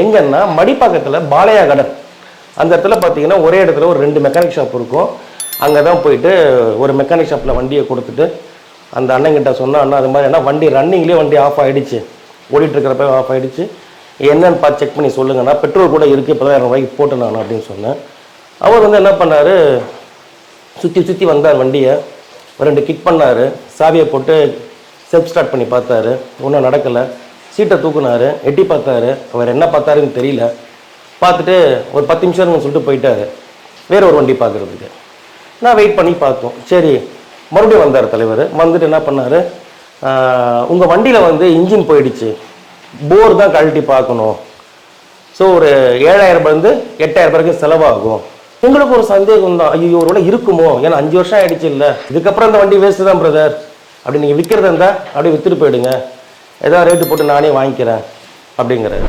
எங்கன்னா மடிப்பாக்கத்தில் பாலையா கடன் அந்த இடத்துல பார்த்தீங்கன்னா ஒரே இடத்துல ஒரு 2 மெக்கானிக் ஷாப் இருக்கும். அங்கே தான் போயிட்டு ஒரு மெக்கானிக் ஷாப்பில் வண்டியை கொடுத்துட்டு அந்த அண்ணங்கிட்ட சொன்னால் அண்ணா அது மாதிரி என்ன வண்டி ரன்னிங்லேயே வண்டி ஆஃப் ஆகிடுச்சு, ஓடிட்டு இருக்கிறப்ப ஆஃப் ஆகிடுச்சு, என்னன்னு பார்த்து செக் பண்ணி சொல்லுங்கண்ணா, பெட்ரோல் கூட இருக்குது, இப்போ தான் 200 ரூபாய்க்கு போட்டுனாண்ணா அப்படின்னு சொன்னேன். அவர் வந்து என்ன பண்ணார், சுற்றி வந்தார், வண்டியை 2 கிக் பண்ணார், சாவியை போட்டு செல்ஃப் ஸ்டார்ட் பண்ணி பார்த்தாரு, ஒன்றும் நடக்கலை. சீட்டை தூக்குனாரு, எட்டி பார்த்தாரு, அவர் என்ன பார்த்தாருன்னு தெரியல. பார்த்துட்டு ஒரு 10 நிமிஷம்னு சொல்லிட்டு போயிட்டாரு வேற ஒரு வண்டி பார்க்குறதுக்கு. நான் வெயிட் பண்ணி பார்த்தோம். சரி, மறுபடியும் வந்தார் தலைவர். வந்துட்டு என்ன பண்ணார், உங்கள் வண்டியில் வந்து இன்ஜின் போயிடுச்சு, போர் தான் கழட்டி பார்க்கணும், ஸோ ஒரு 7,000 ரூபாயிலேருந்து 8,000 ரூபாய்க்கு செலவாகும். உங்களுக்கு ஒரு சந்தேகம் தான், ஐயோ ஒரு வேளை இருக்குமோ, ஏன்னா 5 வருஷம் ஆகிடுச்சு இல்லை, இதுக்கப்புறம் அந்த வண்டி வேஸ்ட்டு தான் பிரதர், அப்படி நீங்கள் விற்கிறதா இருந்தால் அப்படியே விற்றுட்டு போயிடுங்க, ஏதாவது ரேட்டு போட்டு நானே வாங்கிக்கிறேன் அப்படிங்கிறாரு.